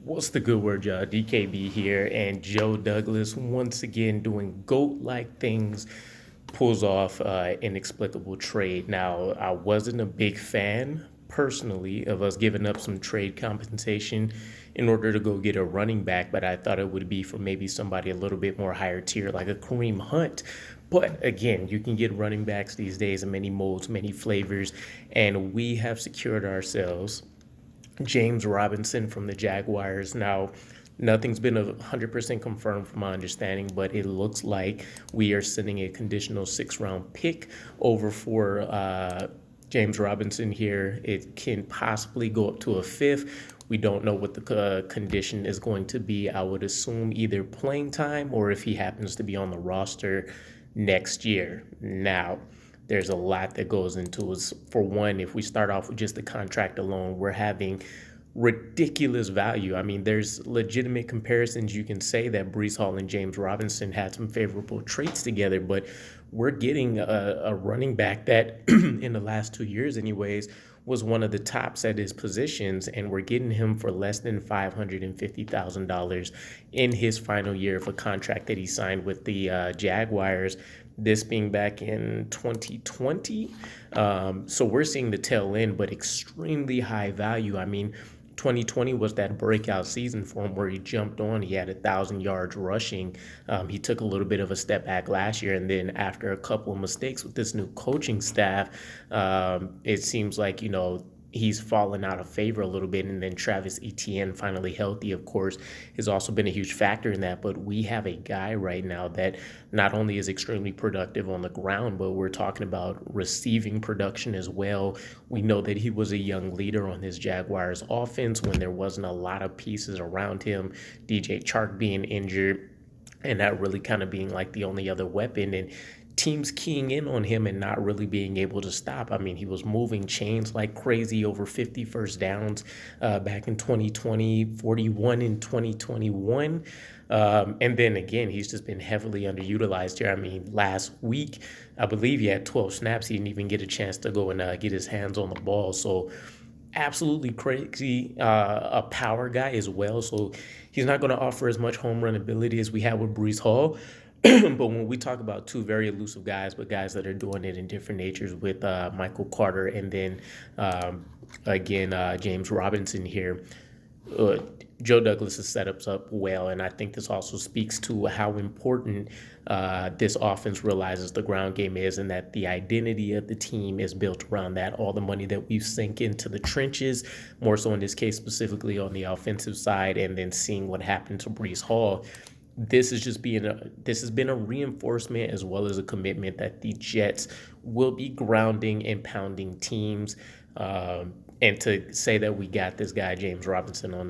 What's the good word, y'all? DKB here, and Joe Douglas once again doing GOAT-like things, pulls off inexplicable trade. Now, I wasn't a big fan personally of us giving up some trade compensation in order to go get a running back, but I thought it would be for maybe somebody a little bit more higher tier, like a Kareem Hunt. But again, you can get running backs these days in many molds, many flavors, and we have secured ourselves James Robinson from the Jaguars. Now, nothing's been 100% confirmed from my understanding, but it looks like we are sending a conditional 6th-round pick over for James Robinson here. It can possibly go up to a 5th. We don't know what the condition is going to be. I would assume either playing time or if he happens to be on the roster next year. Now, there's a lot that goes into it. For one, if we start off with just the contract alone, we're having ridiculous value. I mean, there's legitimate comparisons. You can say that Breece Hall and James Robinson had some favorable traits together, but we're getting a running back that in the last 2 years anyways was one of the tops at his positions, and we're getting him for less than $550,000 in his final year of a contract that he signed with the Jaguars, this being back in 2020. So we're seeing the tail end, but extremely high value. I mean, 2020 was that breakout season for him where he jumped on. He had 1,000 yards rushing. He took a little bit of a step back last year. And then after a couple of mistakes with this new coaching staff, it seems like, he's fallen out of favor a little bit. And then Travis Etienne, finally healthy, of course, has also been a huge factor in that. But we have a guy right now that not only is extremely productive on the ground, but we're talking about receiving production as well. We know that he was a young leader on his Jaguars offense when there wasn't a lot of pieces around him, DJ Chark being injured, and that really kind of being like the only other weapon. And teams keying in on him and not really being able to stop. I mean, he was moving chains like crazy, over 50 first downs back in 2020, 41 in 2021. And then again, he's just been heavily underutilized here. I mean, last week, I believe he had 12 snaps. He didn't even get a chance to go and get his hands on the ball. So absolutely crazy, a power guy as well. So he's not going to offer as much home run ability as we had with Breece Hall. But when we talk about two very elusive guys, but guys that are doing it in different natures with Michael Carter and then, James Robinson here, Joe Douglas' setups up well. And I think this also speaks to how important this offense realizes the ground game is, and that the identity of the team is built around that. All the money that we've sunk into the trenches, more so in this case specifically on the offensive side, and then seeing what happened to Breece Hall. This has been a reinforcement as well as a commitment that the Jets will be grounding and pounding teams. And to say that we got this guy James Robinson on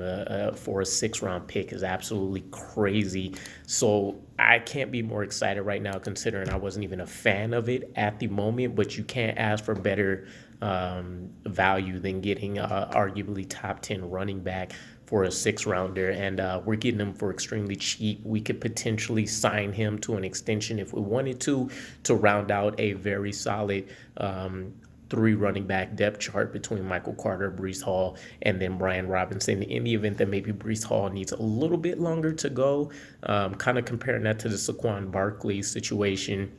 for a 6th-round pick is absolutely crazy. So I can't be more excited right now, considering I wasn't even a fan of it at the moment. But you can't ask for better value than getting arguably top 10 running back for a 6th-rounder, and we're getting him for extremely cheap. We could potentially sign him to an extension if we wanted to round out a very solid 3 running back depth chart between Michael Carter, Breece Hall, and then Brian Robinson. In the event that maybe Breece Hall needs a little bit longer to go, kind of comparing that to the Saquon Barkley situation,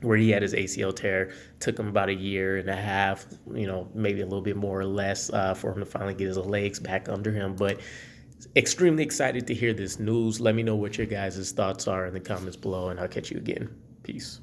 where he had his ACL tear, took him about a year and a half, maybe a little bit more or less for him to finally get his legs back under him. But extremely excited to hear this news. Let me know what your guys' thoughts are in the comments below, and I'll catch you again. Peace.